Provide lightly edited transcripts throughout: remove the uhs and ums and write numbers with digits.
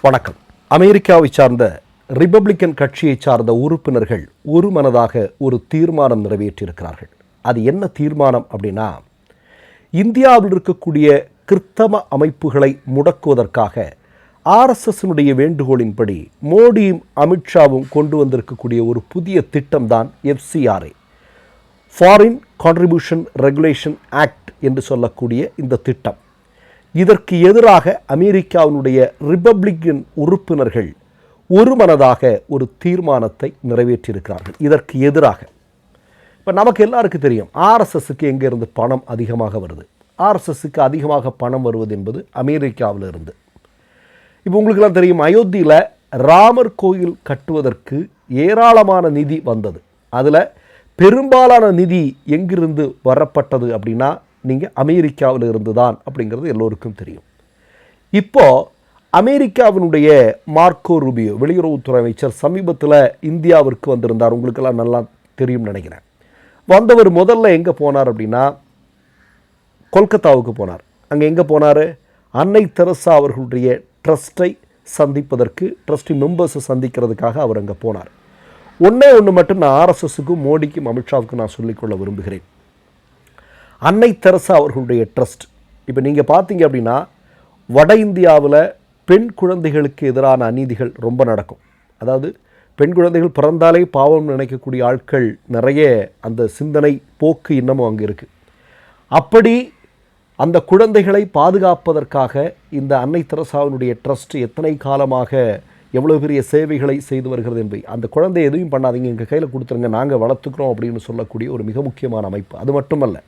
வணக்கம். அமெரிக்காவை சார்ந்த ரிபப்ளிக்கன் கட்சியை சார்ந்த உறுப்பினர்கள் ஒருமனதாக ஒரு தீர்மானம் நிறைவேற்றியிருக்கிறார்கள். அது என்ன தீர்மானம் அப்படின்னா, இந்தியாவில் இருக்கக்கூடிய கிறிஸ்தவ அமைப்புகளை முடக்குவதற்காக ஆர்எஸ்எஸ்னுடைய வேண்டுகோளின்படி மோடியும் அமித்ஷாவும் கொண்டு வந்திருக்கக்கூடிய ஒரு புதிய திட்டம்தான் FCRA, foreign contribution regulation act என்று சொல்லக்கூடிய இந்த திட்டம். இதற்கு எதிராக அமெரிக்காவினுடைய ரிபப்ளிக்கன் உறுப்பினர்கள் ஒருமனதாக ஒரு தீர்மானத்தை நிறைவேற்றியிருக்கிறார்கள். இதற்கு எதிராக இப்போ நமக்கு எல்லாருக்கும் தெரியும், ஆர்எஸ்எஸ்க்கு எங்கேருந்து பணம் அதிகமாக வருது. ஆர்எஸ்எஸ்க்கு அதிகமாக பணம் வருவது என்பது அமெரிக்காவில் இருந்து. இப்போ உங்களுக்கெல்லாம் தெரியும், அயோத்தியில் ராமர் கோயில் கட்டுவதற்கு ஏராளமான நிதி வந்தது. அதில் பெரும்பாலான நிதி எங்கிருந்து வரப்பட்டது அப்படின்னா, நீங்கள் அமெரிக்காவில் இருந்து தான் அப்படிங்கிறது எல்லோருக்கும் தெரியும். இப்போது அமெரிக்காவினுடைய மார்க்கோ ரூபியோ வெளியுறவுத்துறை அமைச்சர் சமீபத்தில் இந்தியாவிற்கு வந்திருந்தார். உங்களுக்கெல்லாம் நல்லா தெரியும் நினைக்கிறேன். வந்தவர் முதல்ல எங்கே போனார் அப்படின்னா, கொல்கத்தாவுக்கு போனார். அங்கே எங்கே போனார்? அன்னை தெரசா அவர்களுடைய ட்ரஸ்ட்டை சந்திப்பதற்கு, ட்ரஸ்டி மெம்பர்ஸை சந்திக்கிறதுக்காக அவர் அங்கே போனார். ஒன்று மட்டும் நான் ஆர்எஸ்எஸ்க்கும் மோடிக்கும் அமித்ஷாவுக்கும் நான் சொல்லிக்கொள்ள விரும்புகிறேன். அன்னை தெரசா அவர்களுடைய ட்ரஸ்ட் இப்போ நீங்கள் பார்த்தீங்க அப்படின்னா, வட இந்தியாவில் பெண் குழந்தைகளுக்கு எதிரான அநீதிகள் ரொம்ப நடக்கும். அதாவது பெண் குழந்தைகள் பிறந்தாலே பாவம் நினைக்கக்கூடிய ஆட்கள் நிறைய, அந்த சிந்தனை போக்கு இன்னமும் அங்கே இருக்குது. அப்படி அந்த குழந்தைகளை பாதுகாப்பதற்காக இந்த அன்னை தெரசாவினுடைய ட்ரஸ்ட் எத்தனை காலமாக எவ்வளோ பெரிய சேவைகளை செய்து வருகிறது என்பதை, அந்த குழந்தை எதுவும் பண்ணாதீங்க, எங்கள் கையில் கொடுத்துருங்க, நாங்கள் வளர்த்துக்கிறோம் அப்படின்னு சொல்லக்கூடிய ஒரு மிக முக்கியமான அமைப்பு. அது மட்டுமல்ல,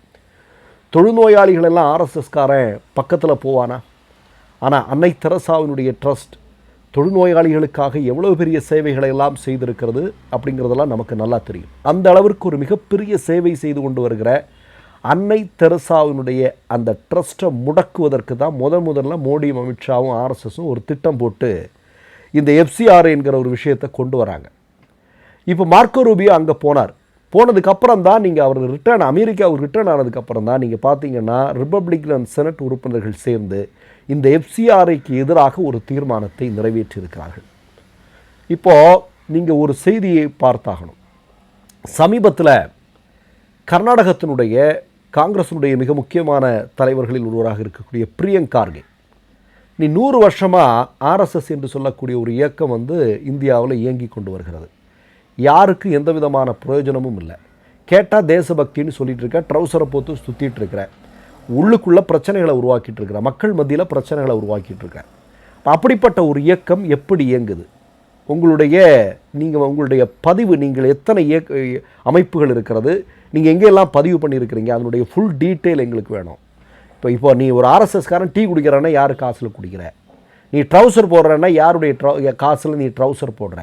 தொழுநோயாளிகள் எல்லாம் ஆர்எஸ்எஸ்காரன் பக்கத்தில் போவானா? ஆனால் அன்னை தெரசாவினுடைய ட்ரஸ்ட் தொழுநோயாளிகளுக்காக எவ்வளோ பெரிய சேவைகளை எல்லாம் செய்திருக்கிறது அப்படிங்கிறதெல்லாம் நமக்கு நல்லா தெரியும். அந்த அளவிற்கு ஒரு மிகப்பெரிய சேவை செய்து கொண்டு வருகிற அன்னை தெரசாவினுடைய அந்த ட்ரஸ்ட்டை முடக்குவதற்கு தான் முதல்ல மோடியும் அமித்ஷாவும் ஆர்எஸ்எஸும் ஒரு திட்டம் போட்டு இந்த FCRA என்கிற ஒரு விஷயத்தை கொண்டு வராங்க. இப்போ மார்க்கோ ரூபியோ அங்கே போனார். போனதுக்கப்புறம் தான் நீங்கள் அவர் அமெரிக்காவுக்கு ரிட்டர்ன் ஆனதுக்கப்புறம் தான் நீங்கள் பார்த்தீங்கன்னா, ரிப்பப்ளிக்கன் செனட் உறுப்பினர்கள் சேர்ந்து இந்த FCRAக்கு எதிராக ஒரு தீர்மானத்தை நிறைவேற்றியிருக்கிறார்கள். இப்போது நீங்கள் ஒரு செய்தியை பார்த்தாகணும். சமீபத்தில் கர்நாடகத்தினுடைய காங்கிரஸினுடைய மிக முக்கியமான தலைவர்களில் ஒருவராக இருக்கக்கூடிய பிரியங்க் கார்கே, நீ 100 வருஷமாக ஆர்எஸ்எஸ் என்று சொல்லக்கூடிய ஒரு இயக்கம் இந்தியாவில் இயங்கி கொண்டு வருகிறது. யாருக்கு எந்த விதமான பிரயோஜனமும் இல்லை. கேட்டால் தேசபக்தின்னு சொல்லிட்டு இருக்க, ட்ரௌசரை போட்டு சுற்றிட்டு இருக்கிற, உள்ளுக்குள்ளே பிரச்சனைகளை உருவாக்கிட்டு இருக்கிற, மக்கள் மத்தியில் பிரச்சனைகளை உருவாக்கிட்டு இருக்க. அப்படிப்பட்ட ஒரு இயக்கம் எப்படி இயங்குது? உங்களுடைய பதிவு, நீங்கள் எத்தனை அமைப்புகள் இருக்கிறது, நீங்கள் எங்கெல்லாம் பதிவு பண்ணியிருக்கிறீங்க, அதனுடைய ஃபுல் டீட்டெயில் எங்களுக்கு வேணும். இப்போ நீ ஒரு ஆர்எஸ்எஸ்காரன் டீ குடிக்கிறன்னா யார் காசில் குடிக்கிற? நீ ட்ரௌசர் போடுறன்னா யாருடைய காசில் நீ ட்ரௌசர் போடுற?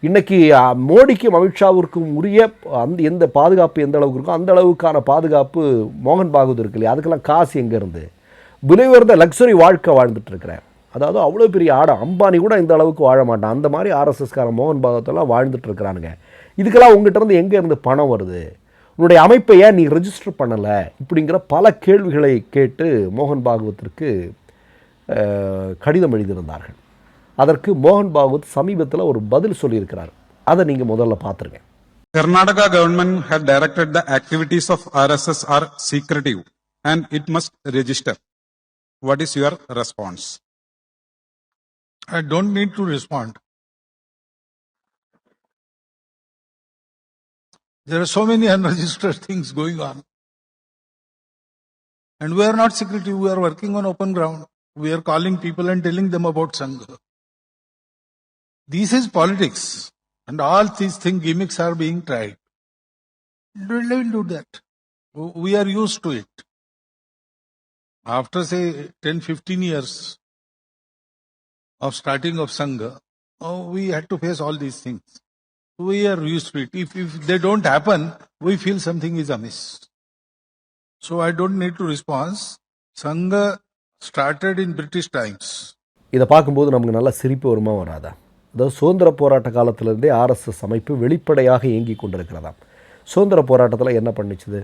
இன்றைக்கி மோடிக்கும் அமித்ஷாவிற்கும் உரிய எந்த பாதுகாப்பு எந்த அளவுக்கு இருக்கோ அந்த அளவுக்கான பாதுகாப்பு மோகன் பாகவத் இருக்கு இல்லையா, அதுக்கெல்லாம் காசு எங்கேருந்து? விலை உயர்ந்த லக்ஸரி வாழ்க்கை வாழ்ந்துட்டு இருக்கிறேன். அதாவது அவ்வளோ பெரிய அம்பானி கூட இந்த அளவுக்கு வாழ மாட்டான். அந்த மாதிரி ஆர்எஸ்எஸ்காரன் மோகன் பாகவத்தெல்லாம் வாழ்ந்துட்டு இருக்கிறானுங்க. இதுக்கெல்லாம் உங்கள்கிட்ட இருந்து எங்கேருந்து பணம் வருது? உன்னுடைய அமைப்பை ஏன் நீ ரெஜிஸ்டர் பண்ணலை? இப்படிங்கிற பல கேள்விகளை கேட்டு மோகன் பாகவத்திற்கு கடிதம் எழுதியிருந்தார்கள். அதற்கு மோகன் பாகவத் சமீபத்தில் ஒரு பதில் சொல்லியிருக்கிறார். அதை நீங்க முதல்ல பார்த்துருங்க. Karnataka government had directed the activities of RSS are secretive and it must register. What is your response? I don't need to respond. There are so many unregistered things going on. And we are not secretive, we are working on open ground. We are calling people and telling them about Sangha. This is politics, and all these gimmicks are being tried. Let them do that. We are used to it. After say 10-15 years of starting of Sangha, we had to face all these things. We are used to it. If they don't happen, we feel something is amiss. So I don't need to respond. Sangha started in British times. இதை பார்க்கும்போது நமக்கு நல்ல சிரிப்பு வருமா வராதா? அதாவது சுதந்திர போராட்ட காலத்திலிருந்தே ஆர்எஸ்எஸ் அமைப்பு வெளிப்படையாக இயங்கி கொண்டிருக்கிறதாம். சுதந்திர போராட்டத்தில் என்ன பண்ணிச்சுது?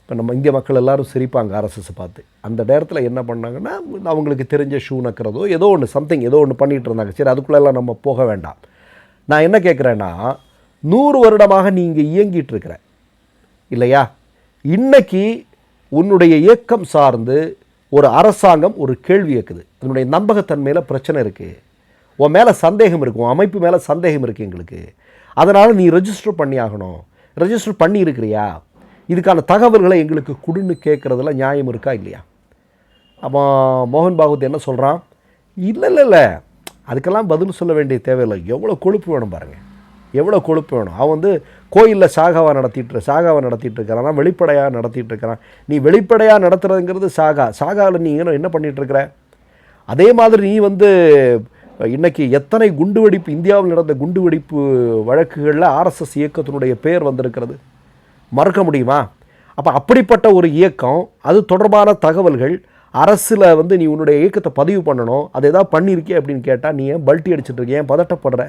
இப்போ நம்ம இந்திய மக்கள் எல்லாரும் சிரிப்பாங்க ஆர்எஸ்எஸ் பார்த்து. அந்த நேரத்தில் என்ன பண்ணாங்கன்னா, அவங்களுக்கு தெரிஞ்ச ஷூ நக்கிறதோ ஏதோ ஒன்று சம்திங் ஏதோ ஒன்று பண்ணிகிட்டு இருந்தாங்க. சரி, அதுக்குள்ளெல்லாம் நம்ம போக வேண்டாம். நான் என்ன கேட்குறேன்னா, 100 வருடமாக நீங்கள் இயங்கிட்டு இருக்கிற இல்லையா, இன்னைக்கு உன்னுடைய இயக்கம் சார்ந்து ஒரு அரசாங்கம் ஒரு கேள்வி கேட்குது. அதனுடைய நம்பகத்தன்மையில் பிரச்சனை இருக்குது, உன் மேலே சந்தேகம் இருக்குது, உன் அமைப்பு மேலே சந்தேகம் இருக்குது எங்களுக்கு, அதனால் நீ ரெஜிஸ்டர் பண்ணி ஆகணும். ரெஜிஸ்டர் பண்ணி இருக்கிறியா, இதுக்கான தகவல்களை எங்களுக்கு கொடுன்னு கேட்குறதுல நியாயம் இருக்கா இல்லையா? அப்போ மோகன் பாகவத் என்ன சொல்கிறான், இல்லை அதுக்கெல்லாம் பதில் சொல்ல வேண்டிய தேவையில்லை. எவ்வளோ கொழுப்பு வேணும் பாருங்கள், எவ்வளோ கொழுப்பு வேணும். அவன் வந்து கோயிலில் சாகாவை நடத்திட்டு இருக்கிறான், வெளிப்படையாக நடத்திட்டு இருக்கிறான். நீ வெளிப்படையாக நடத்துறதுங்கிறது சாகாவில் நீ என்ன பண்ணிகிட்டு இருக்கிற? அதே மாதிரி நீ வந்து இன்றைக்கி எத்தனை குண்டுவெடிப்பு, இந்தியாவில் நடந்த குண்டுவெடிப்பு வழக்குகளில் ஆர்எஸ்எஸ் இயக்கத்தினுடைய பெயர் வந்திருக்கிறது, மறக்க முடியுமா? அப்போ அப்படிப்பட்ட ஒரு இயக்கம், அது தொடர்பான தகவல்கள் அரசில் வந்து நீ உன்னுடைய இயக்கத்தை பதிவு பண்ணணும். அதை ஏதாவது பண்ணியிருக்கே அப்படின்னு கேட்டால் நீ ஏன் பல்ட்டி அடிச்சுட்டு இருக்க, ஏன் பதட்டப்படுற?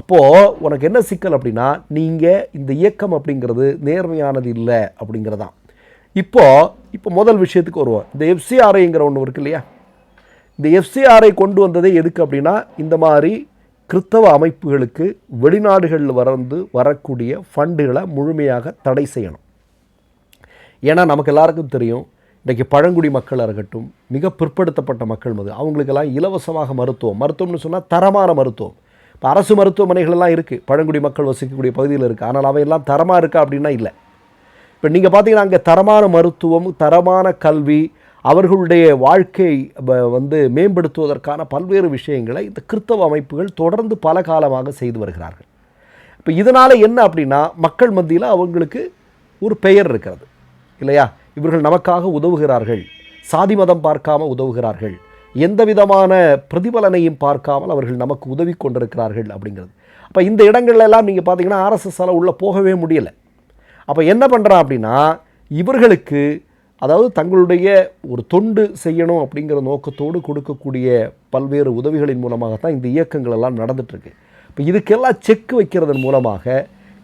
அப்போது உனக்கு என்ன சிக்கல் அப்படின்னா, நீங்கள் இந்த இயக்கம் அப்படிங்கிறது நேர்மையானது இல்லை அப்படிங்கிறதான். இப்போ முதல் விஷயத்துக்கு வருவோம். இந்த எஃப்சிஆர்ஐங்கிற ஒன்று இருக்கு இல்லையா, இந்த எஃப்சிஆர்ஐ கொண்டு வந்ததே எதுக்கு அப்படின்னா, இந்த மாதிரி கிறித்தவ அமைப்புகளுக்கு வெளிநாடுகளில் வரக்கூடிய ஃபண்டுகளை முழுமையாக தடை செய்யணும். ஏன்னா நமக்கு எல்லாருக்கும் தெரியும், இன்றைக்கி பழங்குடி மக்களாக இருக்கட்டும், மிக பிற்படுத்தப்பட்ட மக்கள் அவங்களுக்கெல்லாம் இலவசமாக மருத்துவம்னு சொன்னால் தரமான மருத்துவம். இப்போ அரசு மருத்துவமனைகளெல்லாம் இருக்குது, பழங்குடி மக்கள் வசிக்கக்கூடிய பகுதியில் இருக்குது. ஆனால் அவையெல்லாம் தரமாக இருக்கா அப்படின்னா இல்லை. இப்போ நீங்கள் பார்த்தீங்கன்னா அங்கே தரமான மருத்துவம், தரமான கல்வி, அவர்களுடைய வாழ்க்கை வந்து மேம்படுத்துவதற்கான பல்வேறு விஷயங்களை இந்த கிறித்தவ அமைப்புகள் தொடர்ந்து பல காலமாக செய்து வருகிறார்கள். இப்போ இதனால் என்ன அப்படின்னா, மக்கள் மத்தியில் அவங்களுக்கு ஒரு பெயர் இருக்கிறது இல்லையா, இவர்கள் நமக்காக உதவுகிறார்கள், சாதி மதம் பார்க்காமல் உதவுகிறார்கள், எந்த விதமான பிரதிபலனையும் பார்க்காமல் அவர்கள் நமக்கு உதவி கொண்டிருக்கிறார்கள் அப்படிங்கிறது. அப்போ இந்த இடங்கள்லாம் நீங்கள் பார்த்தீங்கன்னா ஆர்எஸ்எஸ்ஸால் உள்ளே போகவே முடியலை. அப்போ என்ன பண்ணுறான் அப்படின்னா, இவர்களுக்கு அதாவது தங்களுடைய ஒரு தொண்டு செய்யணும் அப்படிங்கிற நோக்கத்தோடு கொடுக்கக்கூடிய பல்வேறு உதவிகளின் மூலமாகத்தான் இந்த இயக்கங்கள் எல்லாம் நடந்துகிட்ருக்கு. இப்போ இதுக்கெல்லாம் செக் வைக்கிறதன் மூலமாக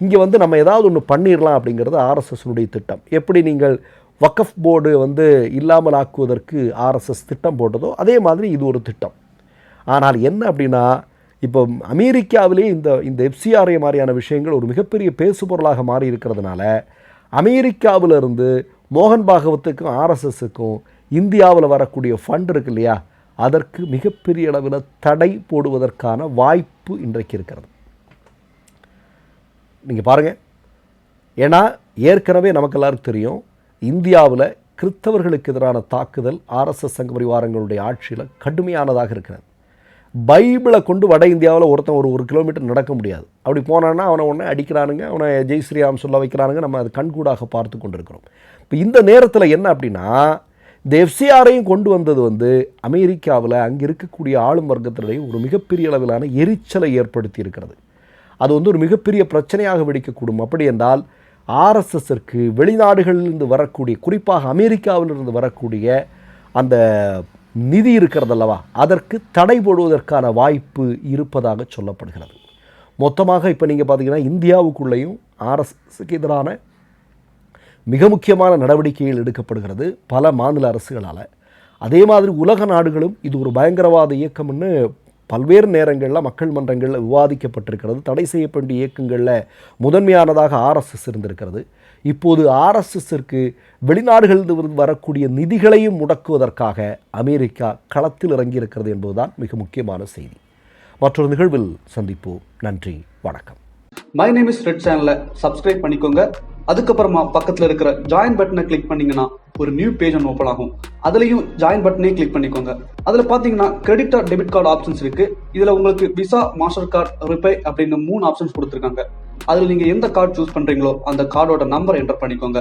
இங்கே வந்து நம்ம ஏதாவது ஒன்று பண்ணிடலாம் அப்படிங்கிறது ஆர்எஸ்எஸ்னுடைய திட்டம். எப்படி நீங்கள் வக்கஃப் போர்டு வந்து இல்லாமல் ஆக்குவதற்கு ஆர்எஸ்எஸ் திட்டம் போட்டதோ அதே மாதிரி இது ஒரு திட்டம். ஆனால் என்ன அப்படின்னா, இப்போ அமெரிக்காவிலே இந்த எஃப்சிஆர்ஐ மாதிரியான விஷயங்கள் ஒரு மிகப்பெரிய பேசுபொருளாக மாறி இருக்கிறதுனால, அமெரிக்காவிலிருந்து மோகன் பாகவத்துக்கும் ஆர்எஸ்எஸ்ஸுக்கும் இந்தியாவில் வரக்கூடிய ஃபண்ட் இருக்கு இல்லையா, அதற்கு மிகப்பெரிய அளவில் தடை போடுவதற்கான வாய்ப்பு இன்றைக்கு இருக்கிறது. நீங்கள் பாருங்கள், ஏன்னா ஏற்கனவே நமக்கு எல்லாருக்கும் தெரியும், இந்தியாவில் கிறித்தவர்களுக்கு எதிரான தாக்குதல் ஆர்எஸ்எஸ் சங்க பரிவாரங்களுடைய ஆட்சியில் கடுமையானதாக இருக்கிறது. பைபிளை கொண்டு வட இந்தியாவில் ஒருத்தன் ஒரு கிலோமீட்டர் நடக்க முடியாது. அப்படி போனான்னா அவனை உடனே அடிக்கிறானுங்க, அவனை ஜெய் ஸ்ரீராம் சொல்ல வைக்கிறானுங்க. நம்ம அது கண்கூடாக பார்த்து கொண்டிருக்கிறோம். இப்போ இந்த நேரத்தில் என்ன அப்படின்னா, இந்த எஃப்சிஆரையும் கொண்டு வந்தது வந்து அமெரிக்காவில் அங்கே இருக்கக்கூடிய ஆளும் வர்க்கத்தினுடைய ஒரு மிகப்பெரிய அளவிலான எரிச்சலை ஏற்படுத்தி இருக்கிறது. அது வந்து ஒரு மிகப்பெரிய பிரச்சனையாக வெடிக்கக்கூடும். அப்படி என்றால் ஆர்எஸ்எஸ்ஸிற்கு வெளிநாடுகளிலிருந்து வரக்கூடிய, குறிப்பாக அமெரிக்காவிலிருந்து வரக்கூடிய அந்த நிதி இருக்கிறதல்லவா, அதற்கு தடை போடுவதற்கான வாய்ப்பு இருப்பதாக சொல்லப்படுகிறது. மொத்தமாக இப்போ நீங்கள் பார்த்தீங்கன்னா இந்தியாவுக்குள்ளேயும் ஆர்எஸ்எஸ்க்கு எதிரான மிக முக்கியமான நடவடிக்கைகள் எடுக்கப்படுகிறது பல மாநில அரசுகளால். அதே மாதிரி உலக நாடுகளும் இது ஒரு பயங்கரவாத இயக்கம்னு பல்வேறு நேரங்களில் மக்கள் மன்றங்களில் விவாதிக்கப்பட்டிருக்கிறது. தடை செய்யப்பட்ட இயக்கங்களில் முதன்மையானதாக ஆர்எஸ்எஸ் இருந்திருக்கிறது. இப்போது ஆர்எஸ்எஸ்ஸிற்கு வெளிநாடுகளிலிருந்து வரக்கூடிய நிதிகளையும் முடக்குவதற்காக அமெரிக்கா களத்தில் இறங்கியிருக்கிறது என்பதுதான் மிக முக்கியமான செய்தி. மற்றொரு நிகழ்வில் சந்திப்போம். நன்றி, வணக்கம். மை நேம் இஸ் ரெட் சேனலை சப்ஸ்கிரைப் பண்ணிக்கோங்க. அதுக்கப்புறமா பக்கத்தில் இருக்கிற ஜாயின் பட்டனை கிளிக் பண்ணீங்கன்னா ஒரு நியூ பேஜ் ஒன்று ஓப்பன் ஆகும். அதுலயும் ஜாயின் பட்டனே கிளிக் பண்ணிக்கோங்க. அதுல பாத்தீங்கன்னா credit card, debit card options இருக்கு. இதுல உங்களுக்கு விசா, மாஸ்டர் கார்டு, ரிப்பே அப்படின்னு 3 ஆப்ஷன்ஸ் கொடுத்துருக்காங்க. அதுல நீங்க எந்த கார்டு சூஸ் பண்றீங்களோ அந்த கார்டோட நம்பர் என்டர் பண்ணிக்கோங்க.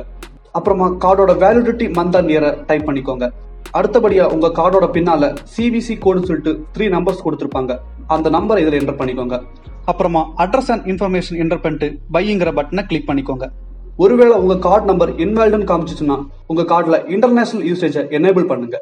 அப்புறமா கார்டோட வேலிடிட்டி மந்த் அண்ட் இயரை டைப் பண்ணிக்கோங்க. அடுத்தபடியா உங்க கார்டோட பின்னால சிவிசி கோடுன்னு சொல்லிட்டு 3 நம்பர்ஸ் கொடுத்துருப்பாங்க. அந்த நம்பர் இதுல என்டர் பண்ணிக்கோங்க. அப்புறமா அட்ரஸ் அண்ட் இன்ஃபர்மேஷன் என்டர் பண்ணிட்டு பைங்கிற பட்டனை கிளிக் பண்ணிக்கோங்க. ஒருவேளை உங்க கார்டு நம்பர் இன்வாலிட்னு காமிச்சிச்சுன்னா உங்க கார்டுல இன்டர்நேஷனல் யூசேஜை எனேபிள் பண்ணுங்க.